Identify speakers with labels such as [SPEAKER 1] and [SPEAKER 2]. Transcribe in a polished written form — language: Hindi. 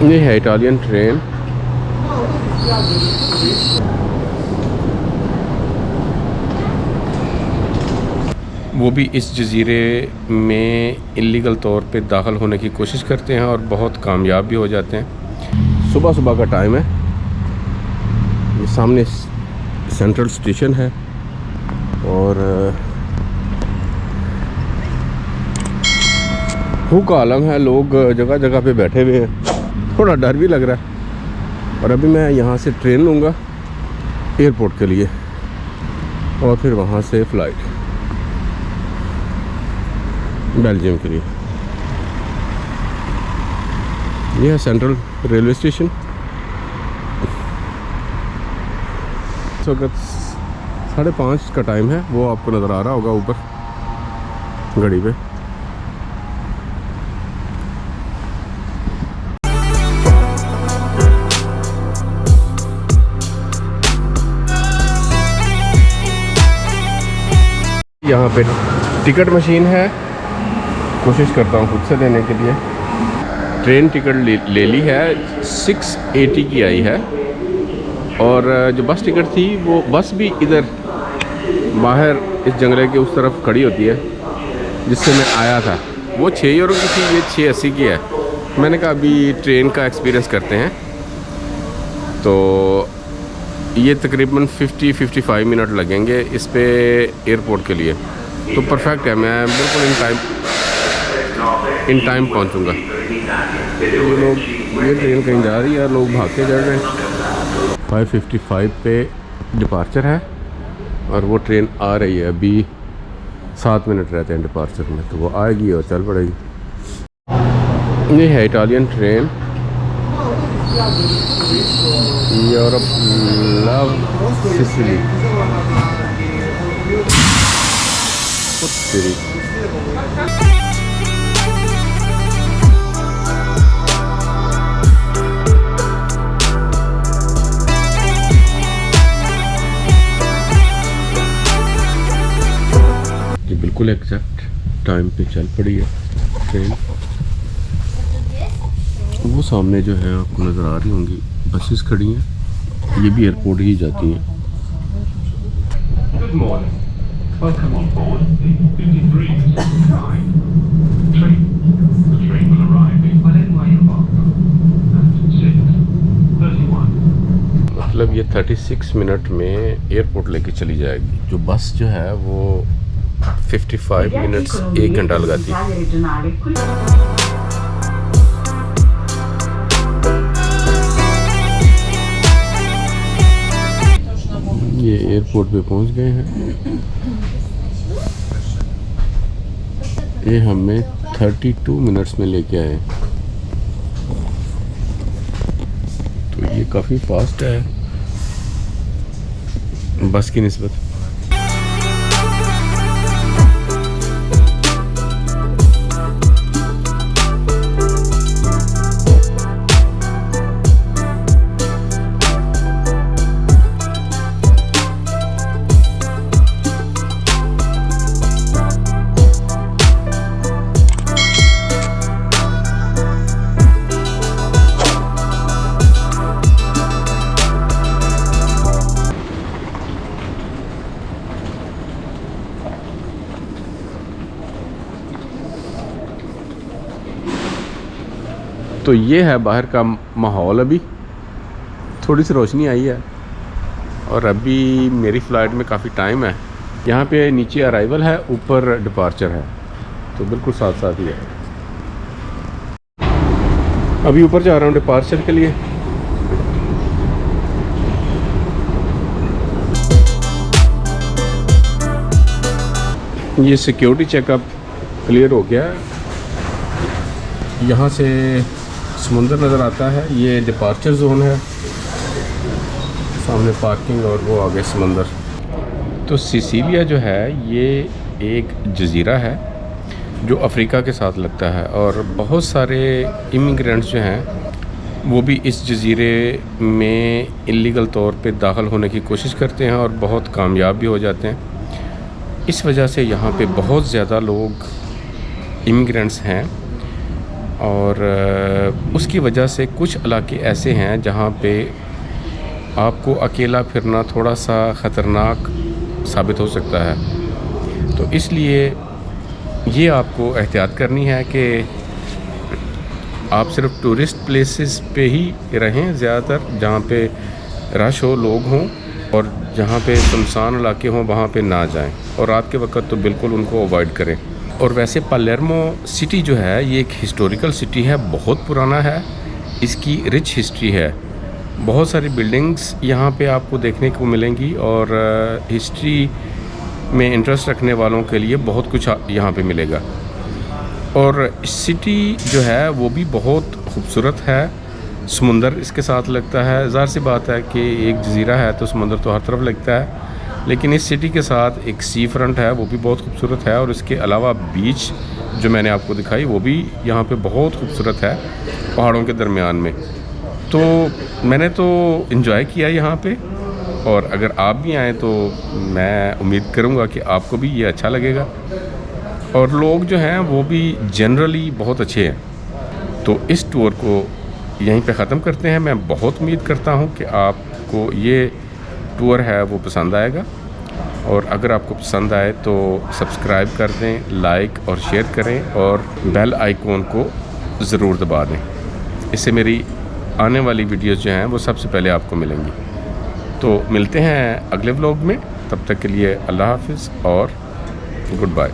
[SPEAKER 1] ये है इटालियन ट्रेन। वो भी इस जजीरे में इलीगल तौर पे दाखिल होने की कोशिश करते हैं और बहुत कामयाब भी हो जाते हैं। सुबह सुबह का टाइम है। ये सामने सेंट्रल स्टेशन है और भूख का आलम है। लोग जगह जगह पे बैठे हुए हैं। थोड़ा डर भी लग रहा है। और अभी मैं यहाँ से ट्रेन लूँगा एयरपोर्ट के लिए और फिर वहाँ से फ़्लाइट बेल्जियम के लिए। यह है सेंट्रल रेलवे स्टेशन। इस वक्त 5:30 का टाइम है। वो आपको नज़र आ रहा होगा ऊपर घड़ी पे। यहाँ पे टिकट मशीन है। कोशिश करता हूँ खुद से लेने के लिए। ट्रेन टिकट ले ली है। 680 की आई है। और जो बस टिकट थी वो बस भी इधर बाहर इस जंगले के उस तरफ खड़ी होती है जिससे मैं आया था। वो 6 यूरो की थी, ये 680 की है। मैंने कहा अभी ट्रेन का एक्सपीरियंस करते हैं। तो ये तकरीबन 50-55 मिनट लगेंगे इस पे एयरपोर्ट के लिए। तो परफेक्ट है। मैं बिल्कुल इन टाइम पहुंचूंगा। ये ट्रेन कहीं जा रही है, लोग भाग के चढ़ रहे हैं। 5:55 पे डिपार्चर है और वो ट्रेन आ रही है। अभी 7 मिनट रहते हैं डिपार्चर में, तो वो आएगी और चल पड़ेगी। ये है Italian train. Europe love Sicily. ये बिल्कुल एग्जैक्ट टाइम पे चल पड़ी है ट्रेन। वो सामने जो है आपको नज़र आ रही होंगी बसेस खड़ी हैं। ये भी एयरपोर्ट ही जाती हैं।
[SPEAKER 2] Welcome on board the 5369 train. The train will arrive in Palermo at 6:31.
[SPEAKER 1] मतलब ये 36 मिनट में एयरपोर्ट लेके चली जाएगी। जो बस जो है वो 55 मिनट्स 1 घंटा लगाती है। ये एयरपोर्ट पे पहुंच गए हैं। ये हमें 32 मिनट्स में लेके आए। तो ये काफ़ी फास्ट है बस की निस्बत। तो ये है बाहर का माहौल। अभी थोड़ी सी रोशनी आई है और अभी मेरी फ़्लाइट में काफ़ी टाइम है। यहाँ पे नीचे अराइवल है, ऊपर डिपार्चर है, तो बिल्कुल साथ साथ ही है। अभी ऊपर जा रहा हूँ डिपार्चर के लिए। ये सिक्योरिटी चेकअप क्लियर हो गया। यहाँ से समुंदर नज़र आता है। ये डिपार्चर जोन है। सामने पार्किंग और वो आगे समंदर। तो सिसिलिया जो है ये एक जजीरा है जो अफ्रीका के साथ लगता है और बहुत सारे इमिग्रेंट्स जो हैं वो भी इस जजीरे में इलीगल तौर पे दाखिल होने की कोशिश करते हैं और बहुत कामयाब भी हो जाते हैं। इस वजह से यहाँ पे बहुत ज़्यादा लोग इमिग्रेंट्स हैं और उसकी वजह से कुछ इलाके ऐसे हैं जहाँ पे आपको अकेला फिरना थोड़ा सा ख़तरनाक साबित हो सकता है। तो इसलिए ये आपको एहतियात करनी है कि आप सिर्फ टूरिस्ट प्लेसेस पे ही रहें ज़्यादातर, जहाँ पे रश हो, लोग हों, और जहाँ पे सुनसान इलाके हों वहाँ पे ना जाएं, और रात के वक्त तो बिल्कुल उनको अवॉइड करें। और वैसे पालेर्मो सिटी जो है ये एक हिस्टोरिकल सिटी है, बहुत पुराना है, इसकी रिच हिस्ट्री है, बहुत सारी बिल्डिंग्स यहाँ पे आपको देखने को मिलेंगी, और हिस्ट्री में इंटरेस्ट रखने वालों के लिए बहुत कुछ यहाँ पे मिलेगा। और सिटी जो है वो भी बहुत खूबसूरत है, समुंदर इसके साथ लगता है। ज़ाहिर सी बात है कि एक जजीरा है तो समुंदर तो हर तरफ लगता है, लेकिन इस सिटी के साथ एक सी फ्रंट है, वो भी बहुत खूबसूरत है। और इसके अलावा बीच जो मैंने आपको दिखाई वो भी यहाँ पे बहुत खूबसूरत है, पहाड़ों के दरमियान में। तो मैंने तो इन्जॉय किया यहाँ पे, और अगर आप भी आएँ तो मैं उम्मीद करूँगा कि आपको भी ये अच्छा लगेगा। और लोग जो हैं वो भी जनरली बहुत अच्छे हैं। तो इस टूर को यहीं पे ख़त्म करते हैं। मैं बहुत उम्मीद करता हूँ कि आपको ये टूर है वो पसंद आएगा, और अगर आपको पसंद आए तो सब्सक्राइब कर दें, लाइक और शेयर करें, और बेल आइकॉन को ज़रूर दबा दें। इससे मेरी आने वाली वीडियोज़ जो हैं वो सबसे पहले आपको मिलेंगी। तो मिलते हैं अगले व्लॉग में, तब तक के लिए अल्लाह हाफ़िज़ और गुड बाय।